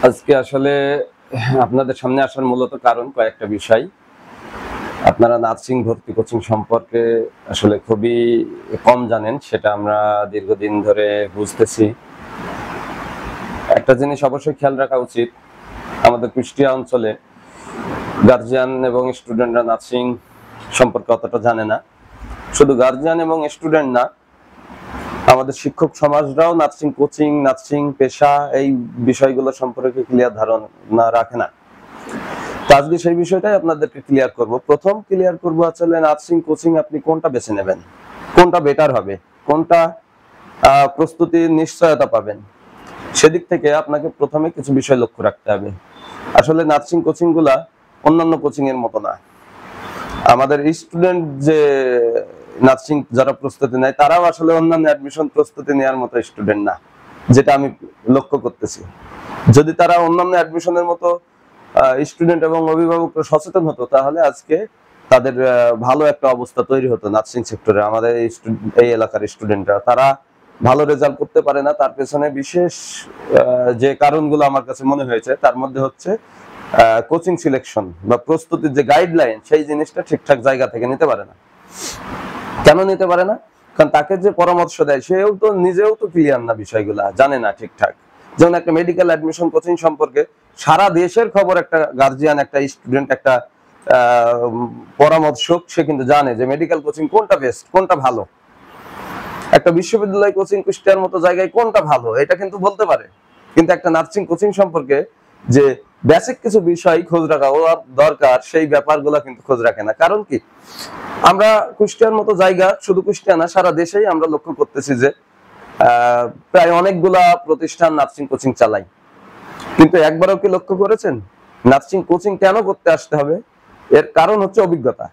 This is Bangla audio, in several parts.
আজকে আসলে আপনাদের সামনে আসার মূলত কারণ কয়েকটা বিষয়। আপনারা নার্সিং ভর্তি কোচিং সম্পর্কে আসলে খুবই কম জানেন, সেটা আমরা দীর্ঘদিন ধরে বুঝতেছি। একটা জিনিস অবশ্যই খেয়াল রাখা উচিত, আমাদের কুষ্টিয়া অঞ্চলে গার্জিয়ান এবং স্টুডেন্টরা নার্সিং সম্পর্কে অতটা জানে না। শুধু গার্জিয়ান এবং স্টুডেন্ট না, আমাদের শিক্ষক সমাজরাও নার্সিং কোচিং, নার্সিং পেশা এই বিষয়গুলো সম্পর্কে ক্লিয়ার ধারণা রাখে না। তো আজকে সেই বিষয়টাই আপনাদেরকে ক্লিয়ার করব। প্রথম ক্লিয়ার করব আসলে নার্সিং কোচিং আপনি কোনটা বেছে নেবেন, কোনটা বেটার হবে, কোনটা প্রস্তুতির নিশ্চয়তা পাবেন, সেদিক থেকে আপনাকে প্রথমে কিছু বিষয় লক্ষ্য রাখতে হবে। আসলে নার্সিং কোচিং গুলা অন্যান্য কোচিং এর মতো না। আমাদের স্টুডেন্ট যে নার্সিং যারা প্রস্তুতি নেয় তারাও আসলে অন্যান্য অ্যাডমিশন প্রস্তুতি নেওয়ার মতো স্টুডেন্ট না, যেটা আমি লক্ষ্য করতেছি। যদি তারা অন্যান্য অ্যাডমিশনের মতো স্টুডেন্ট এবং অভিভাবকরা সচেতন হতো, তাহলে আজকে তাদের ভালো একটা অবস্থা তৈরি হতো নার্সিং সেক্টরে। আমাদের এই এলাকার স্টুডেন্টরা তারা ভালো রেজাল্ট করতে পারে না, তার পেছনে বিশেষ যে কারণগুলো আমার কাছে মনে হয়েছে, তার মধ্যে হচ্ছে কোচিং সিলেকশন বা প্রস্তুতির যে গাইডলাইন, সেই জিনিসটা ঠিকঠাক জায়গা থেকে নিতে পারে না। কেন নিতে পারে না? কারণ তাকে যে পরামর্শ দেয় সেও তো নিজেও তো ক্লিয়ার না, বিষয়গুলা জানে না ঠিকঠাক। যেমন একটা মেডিকেল অ্যাডমিশন কোচিং সম্পর্কে সারা দেশের খবর একটা গার্জিয়ান, একটা স্টুডেন্ট, একটা পরামর্শক সে কিন্তু জানে যে মেডিকেল কোচিং কোনটা বেস্ট, কোনটা ভালো, একটা বিশ্ববিদ্যালয় কোচিং কুষ্টিয়ার মতো জায়গায় কোনটা ভালো, এটা কিন্তু বলতে পারে। কিন্তু একটা নার্সিং কোচিং সম্পর্কে যে বেসিক কিছু বিষয় খোঁজ রাখা ও দরকার, সেই ব্যাপারগুলো কিন্তু খোঁজ রাখে না। কারণ কি, আমরা কুষ্টিয়ার মতো জায়গা, শুধু কুষ্টিয়া না সারা দেশেই আমরা লক্ষ্য করতেছি যে প্রায় অনেকগুলা প্রতিষ্ঠান নার্সিং কোচিং চালাই। কিন্তু একবারও কি লক্ষ্য করেছেন নার্সিং কোচিং কেন করতে আসতে হবে? এর কারণ হচ্ছে অভিজ্ঞতা।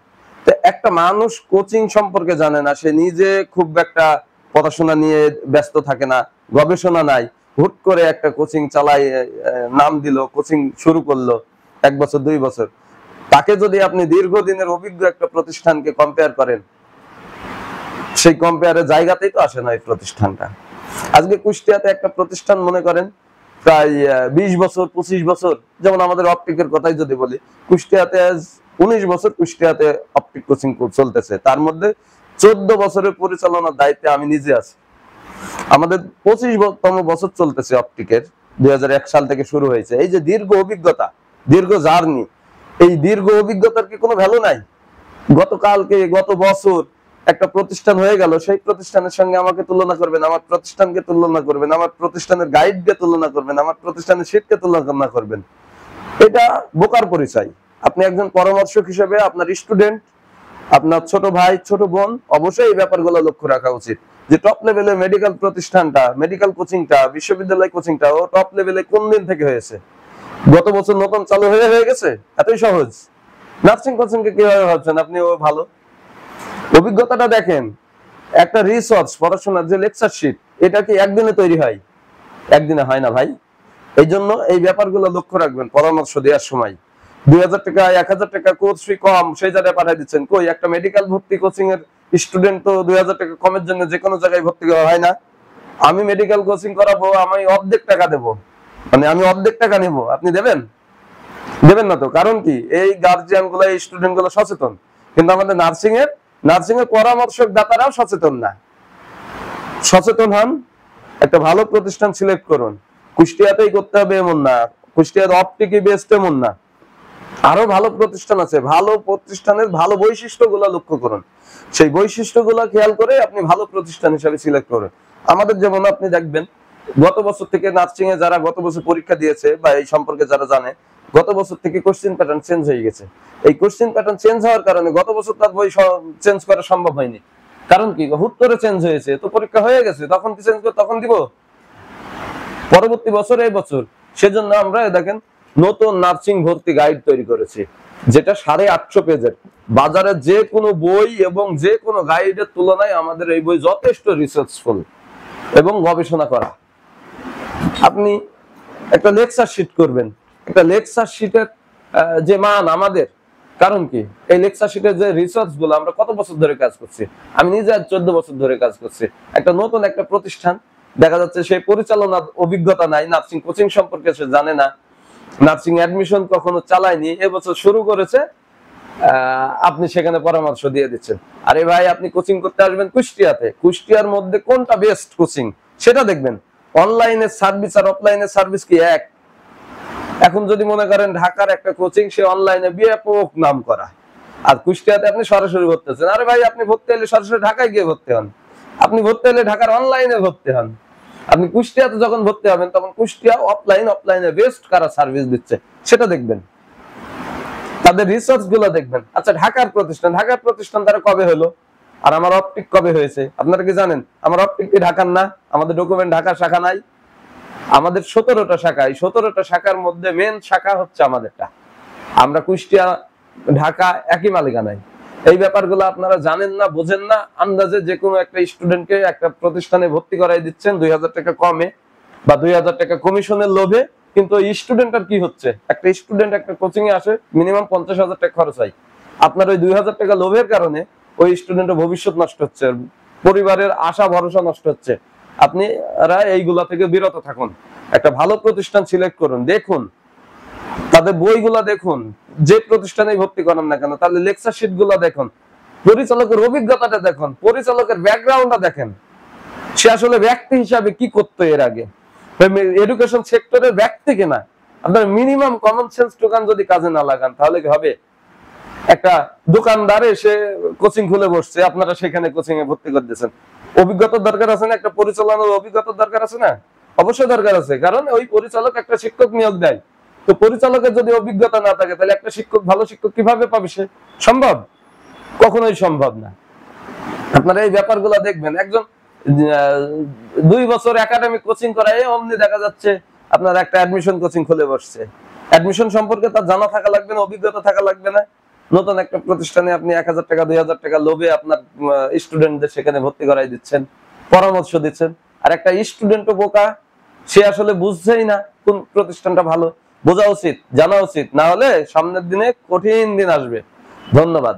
তো একটা মানুষ কোচিং সম্পর্কে জানে না, সে নিজে খুব একটা পড়াশোনা নিয়ে ব্যস্ত থাকে না, গবেষণা নাই, হুট করে একটা কোচিং চালাই, নাম দিল, কোচিং শুরু করলো 1 বছর 2 বছর। তাকে যদি আপনি দীর্ঘদিনের অভিজ্ঞ একটা প্রতিষ্ঠানকে কম্পেয়ার করেন, সেই কম্পেয়ারের জায়গাতেই তো আসে না এই প্রতিষ্ঠানটা। আজকে কুষ্টিয়াতে একটা প্রতিষ্ঠান মনে করেন প্রায় 20 বছর 25 বছর, যেমন আমাদের অপটিকের কথাই যদি বলি, কুষ্টিয়াতে 19 বছর কুষ্টিয়াতে অপটিক কোচিং চলতেছে। তার মধ্যে 14 বছরের পরিচালনার দায়িত্বে আমি নিজে আছি। আমাদের 25তম বছর চলতেছে অপটিকের, 2001 সাল থেকে শুরু হয়েছে। এই যে দীর্ঘ অভিজ্ঞতা, দীর্ঘ জার্নি, এই দীর্ঘ অভিজ্ঞতার কি কোনো ভ্যালু নাই? গত বছর একটা প্রতিষ্ঠান হয়ে গেল, সেই প্রতিষ্ঠানের সঙ্গে আমাকে তুলনা করবেন, আমার প্রতিষ্ঠানকে তুলনা করবেন, আমার প্রতিষ্ঠানের গাইডকে তুলনা করবেন, আমার প্রতিষ্ঠানের শিটকে তুলনা করবেন, এটা বোকার পরিচয়। আপনি একজন পরামর্শক হিসেবে আপনার স্টুডেন্ট, আপনার ছোট ভাই, ছোট বোন, অবশ্যই এই ব্যাপারগুলো লক্ষ্য রাখা উচিত যে টপ লেভেলে মেডিকেল প্রতিষ্ঠানটা, মেডিকেল কোচিংটা, বিশ্ববিদ্যালয় কোচিংটা ও টপ লেভেলে কোন দিন থেকে হয়েছে। গত বছর নতুন চালু হয়ে গেছে, এতই সহজ। নার্সিং কোচিংকে কিভাবে ভাবছেন আপনি ও ভালো? অভিজ্ঞতাটা দেখেন। একটা রিসার্চ, পড়াশোনার যে লেকচার শিট, এটা কি একদিনে তৈরি হয়? একদিনে হয় না ভাই। এই জন্য এই ব্যাপারগুলো লক্ষ্য রাখবেন পরামর্শ দেওয়ার সময়। 2000 টাকা 1000 টাকা কোর্স ফি কম, সেই জায়গায় পাঠিয়ে দিচ্ছেন। কই, একটা মেডিকেল ভর্তি কোচিং এর স্টুডেন্ট তো 2000 টাকা কমের জন্য যে কোনো জায়গায় ভর্তি করা হয় না। আমি মেডিকেল কোচিং করাবো, আমি অর্ধেক টাকা দেবো, মানে আমি অর্ধেক টাকা নেব, আপনি দেবেন? দেবেন না তো। কারণ কি, এই গার্জিয়ান গুলো, এই স্টুডেন্ট গুলো সচেতন, কিন্তু আমাদের নার্সিং এর পরামর্শক দাতারাও সচেতন না। সচেতন হন, একটা ভালো প্রতিষ্ঠান সিলেক্ট করুন। কুষ্টিয়াতেই করতে হবে এমন না, কুষ্টিয়ার অপটিকই বেস্ট এমন না, আরো ভালো প্রতিষ্ঠান আছে। ভালো প্রতিষ্ঠানের ভালো বৈশিষ্ট্যগুলো লক্ষ্য করুন, সেই বৈশিষ্ট্যগুলো খেয়াল করে আপনি ভালো প্রতিষ্ঠান হিসেবে সিলেক্ট করুন। আমাদের যেমন আপনি দেখবেন, গত বছর থেকে নার্সিং এ যারা গত বছর পরীক্ষা দিয়েছে বা এই সম্পর্কে যারা জানে, গত বছর থেকে কোশ্চেন প্যাটার্ন চেঞ্জ হয়ে গেছে। এই কোশ্চেন প্যাটার্ন চেঞ্জ হওয়ার কারণে গত বছর তার বই চেঞ্জ করা সম্ভব হয়নি। কারণ কি, হুট করে চেঞ্জ হয়েছে, তো পরীক্ষা হয়ে গেছে, তখন কি চেঞ্জ করে তখন দিব পরবর্তী বছর, এই বছর। সেজন্য আমরা দেখেন নতুন নার্সিং ভর্তি গাইড তৈরি করেছি, যেটা 850 পেজের। বাজারে যে কোনো বই এবং যে কোনো গাইডের তুলনায় আমাদের এই বই যথেষ্ট রিসার্চফুল এবং গবেষণা করা। আপনি একটা লেকচার শিট করবেন, একটা লেকচার শিটের যে মান আমাদের, কারণ কি, এই লেকচার শিটের যে রিসার্চ গুলো আমরা কত বছর ধরে কাজ করছি, আমি নিজে 14 বছর ধরে কাজ করছি। একটা নতুন একটা প্রতিষ্ঠান দেখা যাচ্ছে সে পরিচালনার অভিজ্ঞতা নাই, নার্সিং কোচিং সম্পর্কে সে জানে না, নার্সিং অ্যাডমিশন কখনো চালায়নি, এবছর শুরু করেছে, আপনি সেখানে পরামর্শ দিয়ে দিচ্ছেন, আরে ভাই আপনি কোচিং করতে আসবেন কুষ্টিয়াতে, কুষ্টিয়ার মধ্যে কোনটা বেস্ট কোচিং সেটা দেখবেন। অনলাইনের সার্ভিস আর অফলাইনের সার্ভিস কি এক? এখন যদি মনে করেন ঢাকার একটা কোচিং, সে অনলাইনে ব্যাপক নাম করা, আর কুষ্টিয়াতে আপনি সরাসরি ভর্তি হচ্ছেন, আরে ভাই আপনি ভর্তি হলে সরাসরি ঢাকায় গিয়ে ভর্তি হন, আপনি ভর্তি হলে ঢাকার অনলাইনে ভর্তি হন। আপনি কুষ্টিয়াতে যখন ভর্তি হবেন তখন কুষ্টিয়া অফলাইনে বেস্ট কারা সার্ভিস দিচ্ছে সেটা দেখবেন, তাদের রিসার্চ গুলো দেখবেন। আচ্ছা ঢাকার প্রতিষ্ঠান তারা কবে হলো, আর আমার অপটিক কবে হয়েছে? আপনারা কি জানেন আমার অপটিক কি ঢাকার না? আমাদের ডকুমেন্ট ঢাকার শাখা নাই, আমাদের 17টা শাখা, এই 17টা শাখার মধ্যে মেন শাখা হচ্ছে আমাদেরটা। আমরা কুষ্টিয়া ঢাকা একই মালিকানায়। এই ব্যাপারগুলো আপনারা জানেন না, বোঝেন না, আন্দাজে যে কোনো একটা স্টুডেন্টকে একটা প্রতিষ্ঠানে ভর্তি করাই দিচ্ছেন 2000 টাকা কমে বা 2000 টাকা কমিশনের লোভে। কিন্তু ওই স্টুডেন্টের কি হচ্ছে, একটা স্টুডেন্ট একটা কোচিং এ আসে, মিনিমাম 50,000 টাকা খরচ হয়, আপনার ওই 2000 টাকা লোভের কারণে ওই স্টুডেন্টের ভবিষ্যৎ নষ্ট হচ্ছে, পরিবারের আশা ভরসা নষ্ট হচ্ছে। আপনারা এইগুলা থেকে বিরত থাকুন, একটা ভালো প্রতিষ্ঠান সিলেক্ট করুন, দেখুন তাদের বইগুলা দেখুন, যে প্রতিষ্ঠানে ভর্তি করেন না কেন তাহলে লেকচার শিট গুলা দেখুন, পরিচালকের অভিজ্ঞতাটা দেখুন, পরিচালকের ব্যাকগ্রাউন্ডটা দেখেন, সে আসলে ব্যক্তি হিসাবে কি করতো এর আগে, এডুকেশন সেক্টরের ব্যক্তি কিনা। আপনার মিনিমাম কমন সেন্স টোকান যদি কাজে না লাগান তাহলে কি হবে? একটা দোকানদার এসে কোচিং খুলে বসছে, আপনারা সেখানে কোচিং এ ভর্তি করে দিয়েছেন, অভিজ্ঞতার দরকার আছে না? একটা পরিচালনার অভিজ্ঞতার দরকার আছে না? অবশ্যই দরকার আছে, কারণ ওই পরিচালক একটা শিক্ষক নিয়োগ দেয়, তো পরিচালকের যদি অভিজ্ঞতা না থাকে তাহলে একটা শিক্ষক ভালো শিক্ষক কিভাবে পাবে সে? সম্ভব? কখনোই সম্ভব না। আপনারা এই ব্যাপারগুলো দেখবেন। একজন 2 বছর একাডেমিক কোচিং করায় অমনি দেখা যাচ্ছে আপনার একটা অ্যাডমিশন কোচিং খুলে বসছে, অ্যাডমিশন সম্পর্কে তার জানা থাকা লাগবে না, অভিজ্ঞতা থাকা লাগবে না। নতুন একটা প্রতিষ্ঠানে আপনি 1000 টাকা 2000 টাকা লোভে আপনার স্টুডেন্টদের সেখানে ভর্তি করাই দিচ্ছেন, পরামর্শ দিচ্ছেন, আর একটা স্টুডেন্টও বোকা, সে আসলে বুঝছেই না কোন প্রতিষ্ঠানটা ভালো। বোঝা উচিত, জানা উচিত, না হলে সামনের দিনে কঠিন দিন আসবে। ধন্যবাদ।